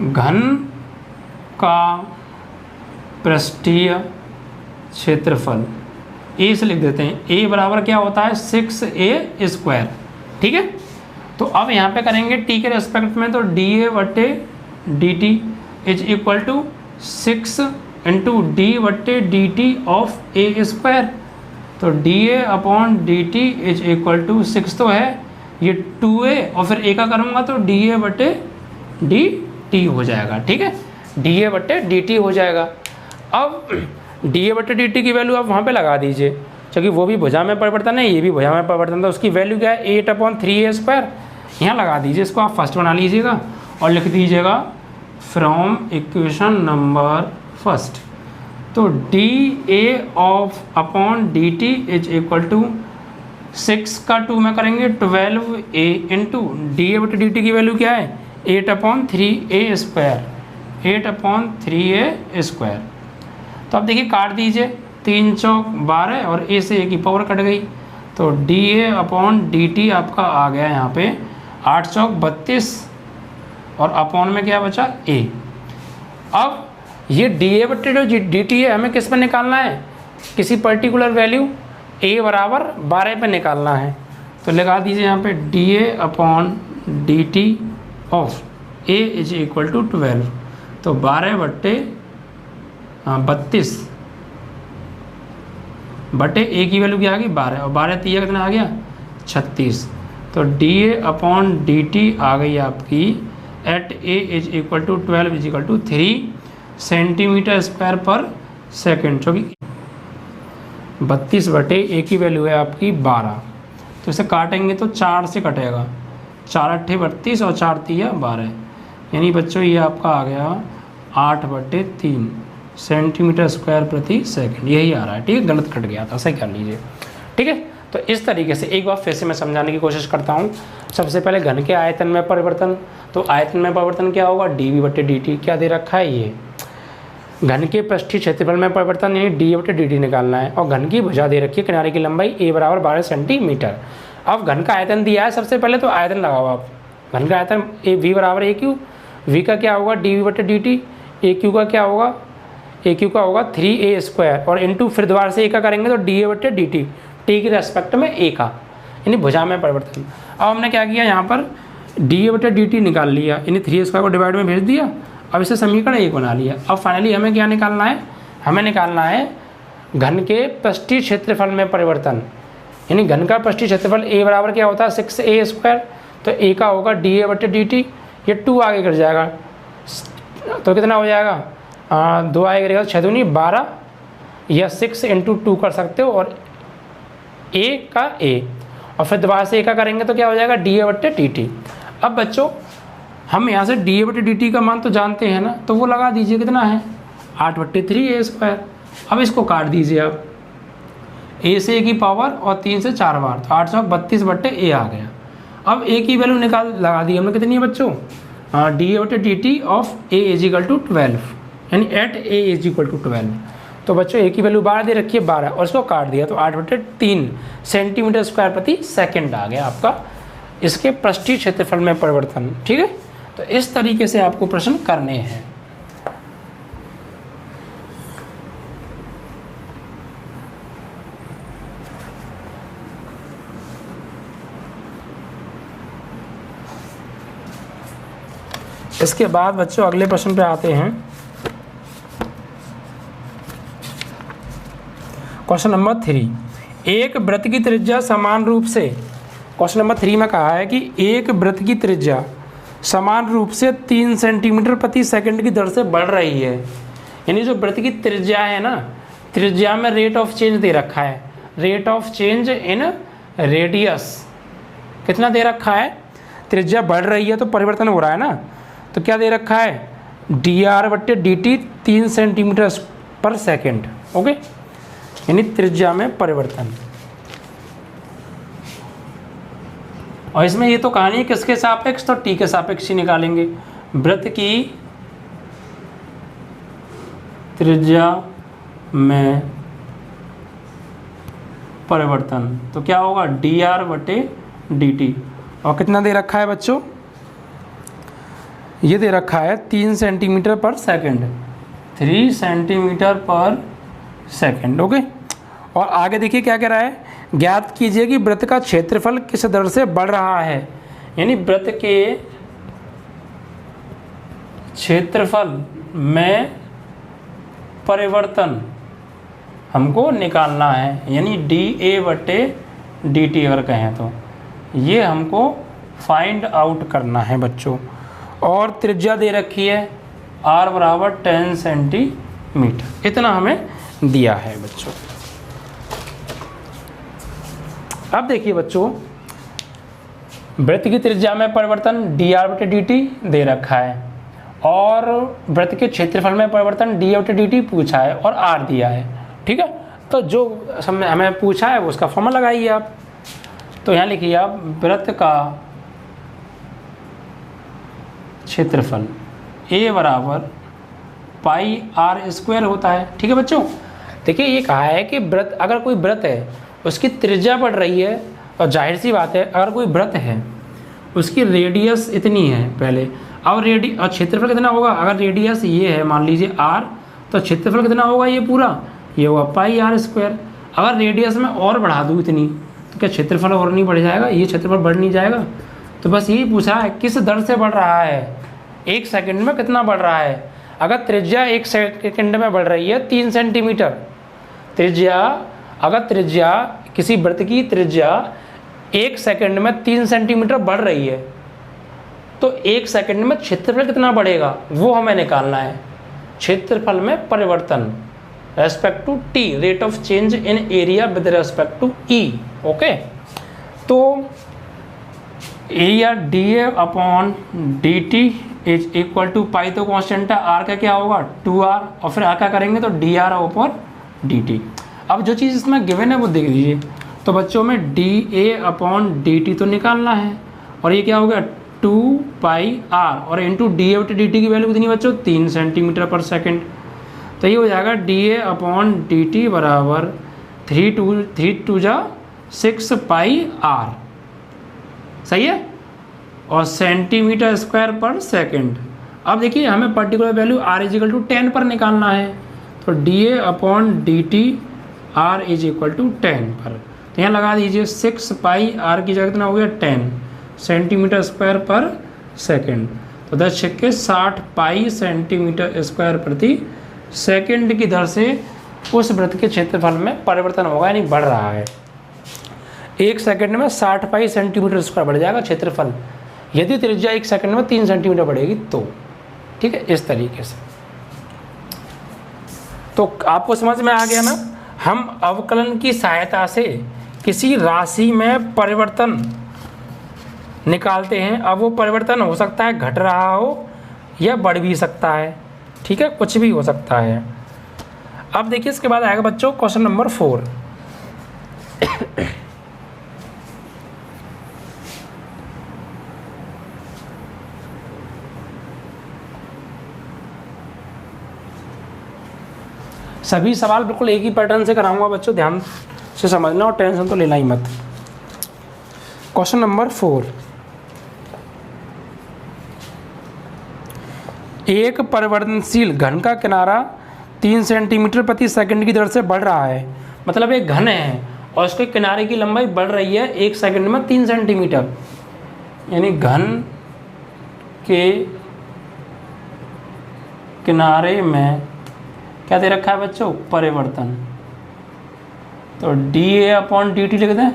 घन का पृष्ठीय क्षेत्रफल, ए से लिख देते हैं, a बराबर क्या होता है, 6a²। ठीक है, तो अब यहाँ पे करेंगे t के रेस्पेक्ट में, तो dA/dt = 6 × d/dt ऑफ a²। तो dA/dt = 6 तो है, ये 2a, और फिर a का करूँगा तो dA/dt हो जाएगा। ठीक है, dA/dt हो जाएगा। अब dA/dt की वैल्यू आप वहाँ पे लगा दीजिए, क्योंकि वो भी भुजा में परिवर्तन है, ये भी भुजा में परिवर्तन, तो उसकी वैल्यू क्या है, 8/3a²। यहाँ लगा दीजिए, इसको आप फर्स्ट बना लीजिएगा और लिख दीजिएगा फ्रॉम इक्वेशन नंबर फर्स्ट। तो dA/dt = 6 का 2 में करेंगे 12a इंटू dA/dt की वैल्यू क्या है, 8/3a², 8/3a²। तो अब देखिए काट दीजिए, 3 चौक 12 और a से a की पावर कट गई, तो dA/dt आपका आ गया यहाँ पे 8 चौक 32, और अपॉन में क्या बचा, a। अब ये dA/dt है, हमें किस पर निकालना है, किसी पर्टिकुलर वैल्यू a बराबर 12 पे निकालना है। तो लगा दीजिए यहाँ पे dA/dt ऑफ a = 12, तो 12/32 बटे a की वैल्यू क्या आ गई, 12, और 12 3 कितना आ गया, 36। तो dA/dt आ गई आपकी एट a = 12 = 3 सेंटीमीटर² पर सेकेंड, जो कि 32/a की वैल्यू है आपकी 12। तो इसे काटेंगे तो 4 से कटेगा, 4 × 8 = 32 और 4 × 3 = 12, यानी बच्चों ये आपका आ गया 8/3 सेंटीमीटर² प्रति सेकंड, यही आ रहा है। ठीक है, गलत कट गया था, सही कर लीजिए। ठीक है, तो इस तरीके से एक बार फिर से मैं समझाने की कोशिश करता हूँ। सबसे पहले घन के आयतन में परिवर्तन, तो आयतन में परिवर्तन क्या होगा, dV/dt क्या दे रखा है, ये घन के पृष्ठीय क्षेत्रफल में परिवर्तन यानी डी/dt निकालना है। और घन की भुजा दे रखी है, किनारे की लंबाई a बराबर 12 सेंटीमीटर। अब घन का आयतन दिया है, सबसे पहले तो आयतन लगाओ आप। घन का आयतन v बराबर AQ, v का क्या होगा dv/dt, AQ का क्या होगा, AQ का होगा 3a² और इंटू फिर दोबारा से a का करेंगे तो dA/dt, t के रेस्पेक्ट में a का, यानी भुजा में परिवर्तन। अब हमने क्या किया यहाँ पर dA/dt निकाल लिया, यानी 3a² को डिवाइड में भेज दिया। अब इसे समीकरण 1 बना लिया। अब फाइनली हमें क्या निकालना है, हमें निकालना है घन के पृष्ठीय क्षेत्रफल में परिवर्तन, यानी घन का पृष्ठीय क्षेत्रफल a बराबर क्या होता है 6a², तो a का होगा dA/dt, ये 2 आगे कर जाएगा तो कितना हो जाएगा 2 आगे करेगा 6 दूनी 12 या 6 × 2 कर सकते हो, और a का a और फिर दोबारा से a का करेंगे तो क्या हो जाएगा dA/dt। अब बच्चों हम यहाँ से dA/dt का मान तो जानते हैं ना, तो वो लगा दीजिए, कितना है 8/3a²। अब इसको काट दीजिए आप, a से a की पावर और 3 से 4 बार, तो 832/a आ गया। अब a की वैल्यू लगा दी हमने, कितनी है बच्चों dA/dt ऑफ a = 12, यानी एट a = 12। तो बच्चों a की वैल्यू 12 दे रखी है 12, और इसको काट दिया तो 8/3 सेंटीमीटर स्क्वायर प्रति सेकंड आ गया आपका इसके पृष्ठीय क्षेत्रफल में परिवर्तन। ठीक है, तो इस तरीके से आपको प्रश्न करने हैं। इसके बाद बच्चों अगले प्रश्न पे आते हैं। क्वेश्चन नंबर 3, एक वृत्त की त्रिज्या समान रूप से, क्वेश्चन नंबर 3 में कहा है कि एक वृत्त की त्रिज्या समान रूप से 3 सेंटीमीटर प्रति सेकंड की दर से बढ़ रही है। यानी जो वृत्त की त्रिज्या है ना, त्रिज्या में रेट ऑफ चेंज दे रखा है, rate of change in radius कितना दे रखा है, त्रिज्या बढ़ रही है तो परिवर्तन हो रहा है ना, तो क्या दे रखा है dR/dt 3 सेंटीमीटर पर सेकंड। ओके, यानी त्रिज्या में परिवर्तन। और इसमें ये तो कहानी किसके सापेक्ष, तो t के सापेक्ष ही निकालेंगे। वृत्त की त्रिज्या में परिवर्तन तो क्या होगा dR/dt, और कितना दे रखा है बच्चों, ये दे रखा है 3 सेंटीमीटर पर सेकंड, 3 सेंटीमीटर पर सेकंड। ओके, और आगे देखिए क्या कह रहा है, ज्ञात कीजिए कि वृत्त का क्षेत्रफल किस दर से बढ़ रहा है। यानी वृत्त के क्षेत्रफल में परिवर्तन हमको निकालना है, यानी dA/dt अगर कहें तो ये हमको फाइंड आउट करना है बच्चों। और त्रिज्या दे रखी है r बराबर 10 सेंटीमीटर, इतना हमें दिया है बच्चों। अब देखिए बच्चों, वृत्त की त्रिज्या में परिवर्तन dR/dt दे रखा है, और वृत्त के क्षेत्रफल में परिवर्तन dA/dt पूछा है और r दिया है। ठीक है, तो जो हमें पूछा है उसका फॉर्मूला लगाइए आप। तो यहाँ लिखिए आप, वृत्त का क्षेत्रफल a बराबर πr² होता है। ठीक है बच्चों, देखिए ये कहा है कि वृत्त, अगर कोई वृत्त है उसकी त्रिज्या बढ़ रही है, और जाहिर सी बात है अगर कोई वृत्त है उसकी रेडियस इतनी है पहले, और क्षेत्रफल कितना होगा, अगर रेडियस ये है मान लीजिए r, तो क्षेत्रफल कितना होगा, ये पूरा ये होगा πr²। अगर रेडियस में और बढ़ा दूँ इतनी, तो क्या क्षेत्रफल और नहीं बढ़ जाएगा, ये क्षेत्रफल बढ़ नहीं जाएगा। तो बस यही पूछा है किस दर से बढ़ रहा है, 1 सेकंड में कितना बढ़ रहा है। अगर त्रिज्या 1 सेकंड में बढ़ रही है 3 सेंटीमीटर, अगर त्रिज्या किसी वृत्त की त्रिज्या 1 सेकंड में 3 सेंटीमीटर बढ़ रही है, तो 1 सेकंड में क्षेत्रफल कितना बढ़ेगा वो हमें निकालना है। क्षेत्रफल में परिवर्तन respect to t, rate of change in area with respect to e। Okay, तो area dA/dt is equal to pi, तो कॉन्स्टेंट है, r का क्या होगा 2r, और फिर r का करेंगे तो dR/dt। अब जो चीज़ इसमें गिवन है वो देख लीजिए। तो बच्चों में dA/dt तो निकालना है, और ये क्या हो गया 2πr, और इंटू dA/dt की वैल्यू कितनी बच्चों 3 सेंटीमीटर पर सेकंड। तो ये हो जाएगा dA/dt बराबर 3×2 = 6πr, सही है, और सेंटीमीटर स्क्वायर पर सेकंड। अब देखिए हमें पर्टिकुलर वैल्यू r = 10 पर निकालना है, तो dA/dt r = 10 पर, तो यहाँ लगा दीजिए 6πr की जगह कितना हो गया 10 सेंटीमीटर स्क्वायर पर सेकंड, तो 10 × 60 पाई सेंटीमीटर स्क्वायर प्रति सेकंड की दर से उस वृत्त के क्षेत्रफल में परिवर्तन होगा, यानी बढ़ रहा है। 1 सेकंड में 60 पाई सेंटीमीटर स्क्वायर बढ़ जाएगा क्षेत्रफल, यदि त्रिज्या 1 सेकंड में 3 सेंटीमीटर बढ़ेगी तो, ठीक है, इस तरीके से। तो आपको समझ में आ गया ना, हम अवकलन की सहायता से किसी राशि में परिवर्तन निकालते हैं। अब वो परिवर्तन हो सकता है घट रहा हो या बढ़ भी सकता है, ठीक है, कुछ भी हो सकता है। अब देखिए इसके बाद आएगा बच्चों क्वेश्चन नंबर 4। सभी सवाल बिल्कुल एक ही पैटर्न से कराऊंगा बच्चों, ध्यान से समझना और टेंशन तो लेना ही मत। क्वेश्चन नंबर 4, एक परिवर्तनशील घन का किनारा 3 सेंटीमीटर प्रति सेकंड की दर से बढ़ रहा है। मतलब एक घन है और उसके किनारे की लंबाई बढ़ रही है 1 सेकंड में 3 सेंटीमीटर, यानी घन के किनारे में क्या दे रखा है बच्चों, परिवर्तन। तो dA/dt लिख दें,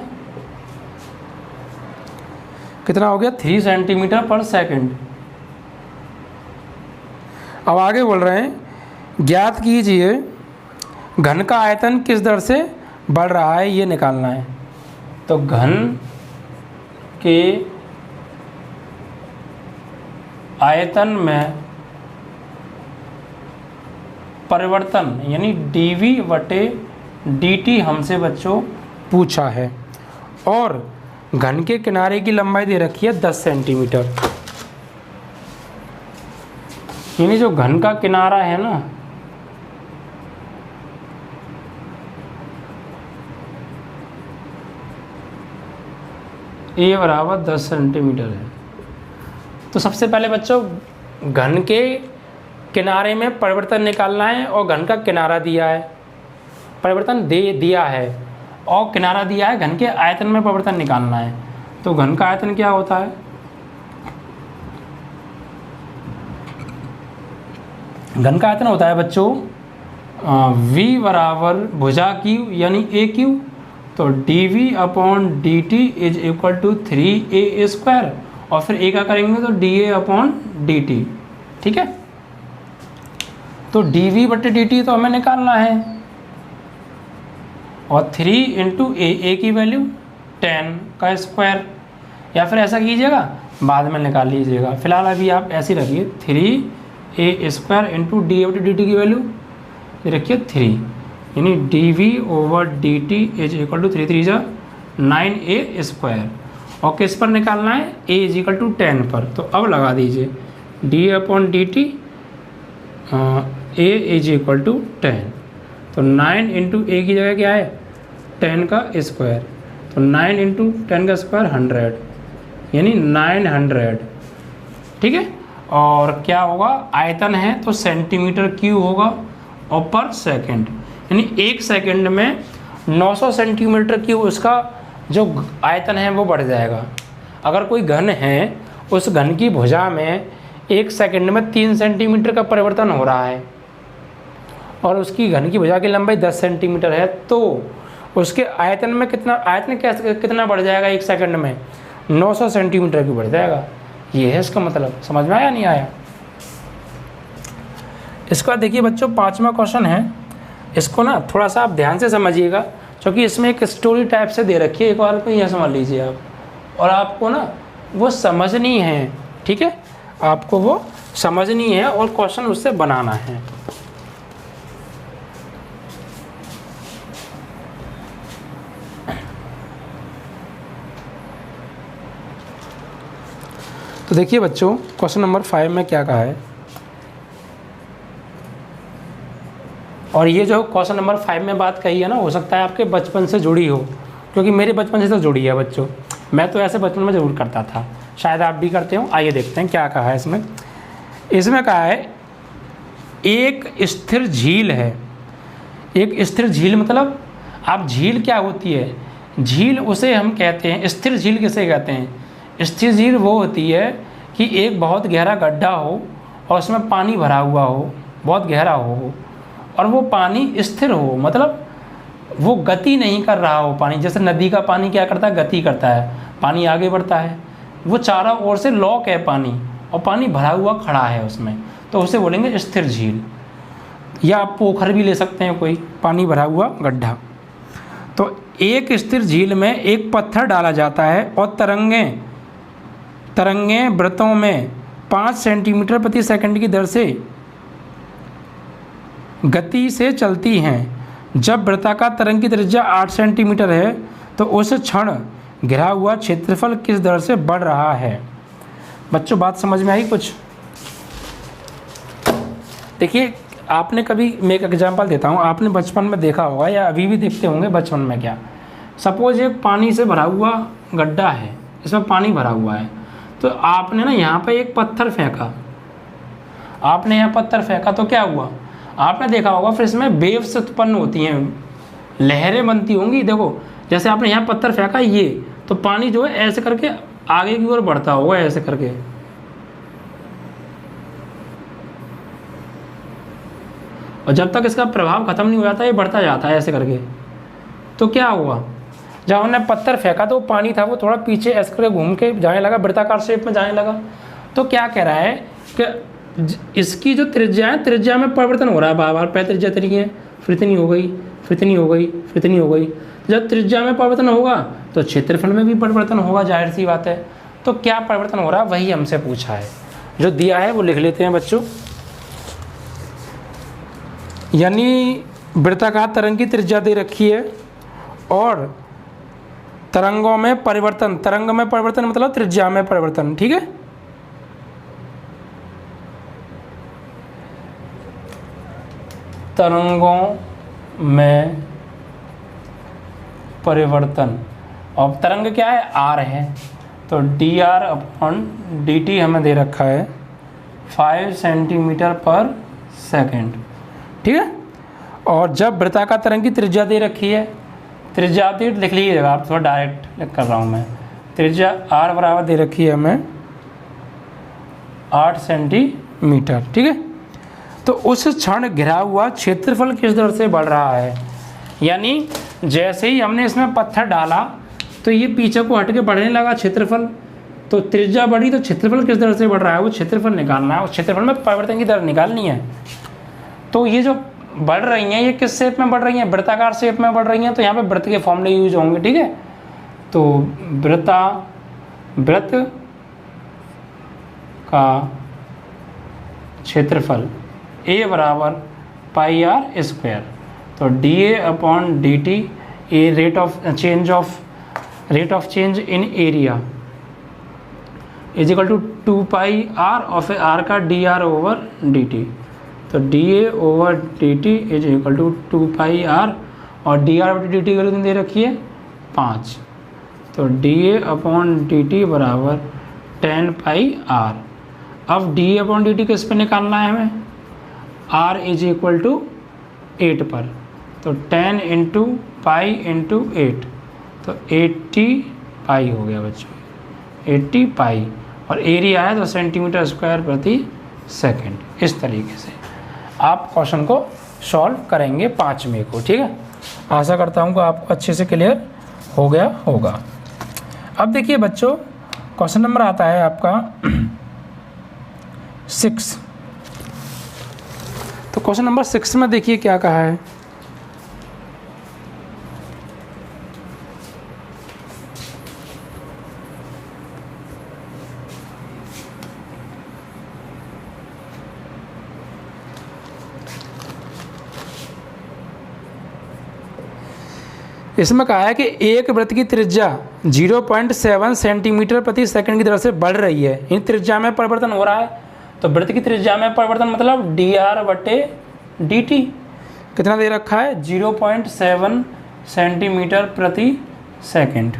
कितना हो गया 3 सेंटीमीटर पर सेकंड। अब आगे बोल रहे हैं ज्ञात कीजिए घन का आयतन किस दर से बढ़ रहा है, ये निकालना है। तो घन के आयतन में परिवर्तन यानी dV/dt हमसे बच्चों पूछा है, और घन के किनारे की लंबाई दे रखी है 10 सेंटीमीटर, यानी जो घन का किनारा है ना, A बराबर 10 सेंटीमीटर है। तो सबसे पहले बच्चों घन के किनारे में परिवर्तन निकालना है, और घन का किनारा दिया है, परिवर्तन दिया है और किनारा दिया है, घन के आयतन में परिवर्तन निकालना है। तो घन का आयतन क्या होता है, घन का आयतन होता है बच्चों V बराबर भुजा Q यानी AQ, तो dV/dt = 3a², और फिर A का करेंगे तो dA/dt, ठीक है। तो dV/dt तो हमें निकालना है, और 3 × A की वैल्यू 10 का स्क्वायर, या फिर ऐसा कीजिएगा बाद में निकाल लीजिएगा, फिलहाल अभी आप ऐसे ही रखिए 3a² × dA/dt की वैल्यू रखिए 3, यानी dV/dt = 3 3 = 9a², और किस पर निकालना है, A = 10 पर। तो अब लगा दीजिए dA/dt A = 10, तो 9 × A की जगह क्या है 10 का स्क्वायर, तो 9 × 10 का स्क्वायर 100, यानी 900, ठीक है। और क्या होगा, आयतन है तो सेंटीमीटर क्यूब होगा, और पर सेकंड, यानी 1 सेकंड में 900 सेंटीमीटर क्यूब उसका जो आयतन है वो बढ़ जाएगा। अगर कोई घन है, उस घन की भुजा में 1 सेकंड में 3 सेंटीमीटर का परिवर्तन हो रहा है, और उसकी घन की भुजा की लंबाई 10 सेंटीमीटर है, तो उसके आयतन में कितना बढ़ जाएगा 1 सेकंड में, 900 सेंटीमीटर की बढ़ जाएगा। ये है इसका मतलब, समझ में आया नहीं आया। इसके बाद देखिए बच्चों 5वां क्वेश्चन है, इसको ना थोड़ा सा आप ध्यान से समझिएगा, क्योंकि इसमें एक स्टोरी टाइप से दे रखी है, एक बार को यह समझ लीजिए आप, और आपको ना वो समझनी है, ठीक है, आपको वो समझनी है और क्वेश्चन उससे बनाना है। तो देखिए बच्चों क्वेश्चन नंबर 5 में क्या कहा है, और ये जो क्वेश्चन नंबर 5 में बात कही है ना, हो सकता है आपके बचपन से जुड़ी हो, क्योंकि मेरे बचपन से तो जुड़ी है बच्चों। मैं तो ऐसे बचपन में ज़रूर करता था, शायद आप भी करते हो। आइए देखते हैं क्या कहा है इसमें। इसमें कहा है एक स्थिर झील है। एक स्थिर झील मतलब, आप झील क्या होती है? झील उसे हम कहते हैं, स्थिर झील किसे कहते हैं? स्थिर झील वो होती है कि एक बहुत गहरा गड्ढा हो और उसमें पानी भरा हुआ हो, बहुत गहरा हो, और वो पानी स्थिर हो, मतलब वो गति नहीं कर रहा हो पानी। जैसे नदी का पानी क्या करता है? गति करता है, पानी आगे बढ़ता है। वो चारों ओर से लॉक है पानी, और पानी भरा हुआ खड़ा है उसमें, तो उसे बोलेंगे स्थिर झील। या आप पोखर भी ले सकते हैं, कोई पानी भरा हुआ गड्ढा। तो एक स्थिर झील में एक पत्थर डाला जाता है और तरंगें वृत्तों में 5 सेंटीमीटर प्रति सेकंड की दर से गति से चलती हैं। जब वृत्ताकार तरंग की त्रिज्या 8 सेंटीमीटर है तो उस क्षण घिरा हुआ क्षेत्रफल किस दर से बढ़ रहा है? बच्चों बात समझ में आई कुछ? देखिए, आपने कभी, मैं एक एग्जांपल देता हूँ, आपने बचपन में देखा होगा या अभी भी देखते होंगे बचपन में। क्या, सपोज एक पानी से भरा हुआ गड्ढा है, इसमें पानी भरा हुआ है, तो आपने ना यहाँ पे एक पत्थर फेंका, आपने यहाँ पत्थर फेंका तो क्या हुआ? आपने देखा होगा फिर इसमें वेव्स उत्पन्न होती हैं, लहरें बनती होंगी। देखो, जैसे आपने यहाँ पत्थर फेंका ये, तो पानी जो है ऐसे करके आगे की ओर बढ़ता होगा, ऐसे करके। और जब तक इसका प्रभाव खत्म नहीं हो जाता, ये बढ़ता जाता है ऐसे करके। तो क्या हुआ, जब हमने पत्थर फेंका तो पानी था वो थोड़ा पीछे ऐसे करके घूम के जाने लगा, वृत्ताकार शेप में जाने लगा। तो क्या कह रहा है कि इसकी जो त्रिज्या है, त्रिज्या में परिवर्तन हो रहा है बार बार। पहले त्रिज्या तरीके है, फिर इतनी हो गई, फिर इतनी हो गई, फिर इतनी हो गई। जब त्रिज्या में परिवर्तन होगा तो क्षेत्रफल में भी परिवर्तन होगा, जाहिर सी बात है। तो क्या परिवर्तन हो रहा है, वही हमसे पूछा है। जो दिया है वो लिख लेते हैं बच्चों। यानी वृत्ताकार तरंग की त्रिज्या दे रखी है और तरंगों में परिवर्तन, तरंग में परिवर्तन मतलब त्रिज्या में परिवर्तन, ठीक है। तरंगों में परिवर्तन, और तरंग क्या है? आर है, तो D R upon d T हमें दे रखा है 5 सेंटीमीटर पर सेकेंड, ठीक है। और जब वृत्ताकार तरंग की त्रिज्या दे रखी है, त्रिज्या आप लिख लीजिएगा, आप थोड़ा डायरेक्ट लिख कर रहा हूँ मैं। त्रिज्या आर बराबर दे रखी है हमें 8 सेंटीमीटर, ठीक है। तो उस क्षण घिरा हुआ क्षेत्रफल किस दर से बढ़ रहा है? यानी जैसे ही हमने इसमें पत्थर डाला तो ये पीछे को हट के बढ़ने लगा क्षेत्रफल, तो त्रिज्या बढ़ी तो क्षेत्रफल किस दर से बढ़ रहा है, वो क्षेत्रफल निकालना है। उस क्षेत्रफल में परिवर्तन की दर निकालनी है। तो ये जो बढ़ रही हैं, ये किस शेप में बढ़ रही हैं? वृत्ताकार शेप में बढ़ रही हैं। तो यहाँ पे वृत्त के फॉर्मूले यूज होंगे, ठीक है। तो वृत्त का क्षेत्रफल ए बराबर पाई आर स्क्वायर, तो d a upon d t, a rate of change in area is equal to 2 pi r, और फिर आर का d r over d t, तो d a over d t is equal to 2 pi r, और d r over d t value दे रखी है 5, तो d a upon d t बराबर 10 पाई आर। अब d a upon d T किस पे निकालना है हमें? आर इज इक्वल टू 8 पर, तो 10 इंटू पाई इंटू 8, तो 80 पाई हो गया बच्चों, 80 पाई। और एरिया है तो सेंटीमीटर स्क्वायर प्रति सेकंड। इस तरीके से आप क्वेश्चन को सॉल्व करेंगे 5 मई को, ठीक है। आशा करता हूँ कि आपको अच्छे से क्लियर हो गया होगा। अब देखिए बच्चों, क्वेश्चन नंबर आता है आपका 6। तो क्वेश्चन नंबर 6 में देखिए क्या कहा है। इसमें कहा है कि एक वृत्त की त्रिज्या 0.7 सेंटीमीटर प्रति सेकंड की दर से बढ़ रही है। इन त्रिज्या में परिवर्तन हो रहा है, तो वृत्त की त्रिज्या में परिवर्तन मतलब डी आर बटे डी टी। कितना दे रखा है 0.7 सेंटीमीटर प्रति सेकंड।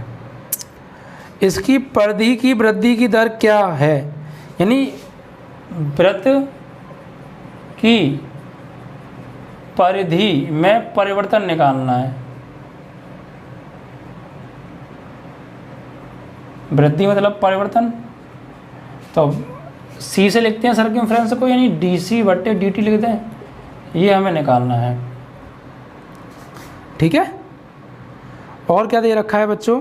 इसकी परिधि की वृद्धि की दर क्या है, यानी वृत्त की परिधि में परिवर्तन निकालना है। वृद्धि मतलब परिवर्तन, तो सी से लिखते हैं सर्कमफ्रेंस को, यानी dc/dt लिखते हैं, ये हमें निकालना है। ठीक है। और क्या दे रखा है बच्चों,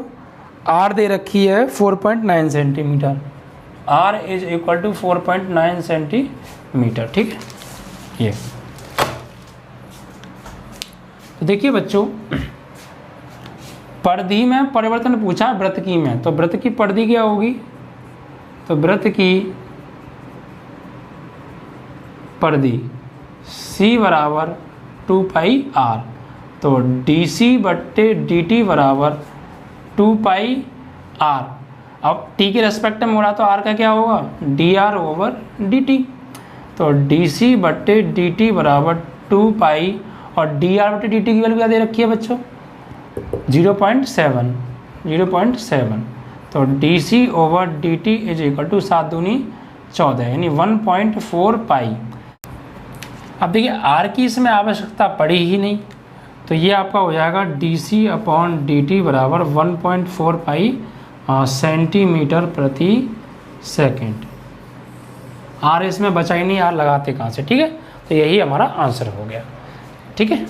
r दे रखी है 4.9 centimetre, r is equal to 4.9 centimetre. ठीक है। ये तो देखिए बच्चों, परिधि में परिवर्तन पूछा, वृत्त की में, तो वृत्त की परिधि क्या होगी, तो वृत्त की परिधि c बराबर 2πr, तो dc/dt बराबर 2πr। अब t के रेस्पेक्ट में हो रहा तो r का क्या होगा, dr/dt, तो dc/dt बराबर 2π, और dr/dt की वैल्यू क्या दे रखी है बच्चों 0.7, तो dc/dt इज इक्वल टू 7 दूनी 14, यानी 1.4 पाई। अब देखिए r की इसमें आवश्यकता पड़ी ही नहीं, तो ये आपका हो जाएगा dc/dt बराबर 1.4 पाई सेंटीमीटर प्रति सेकंड। r इसमें बचा ही नहीं, r लगाते कहाँ से। ठीक है, तो यही हमारा आंसर हो गया। ठीक है।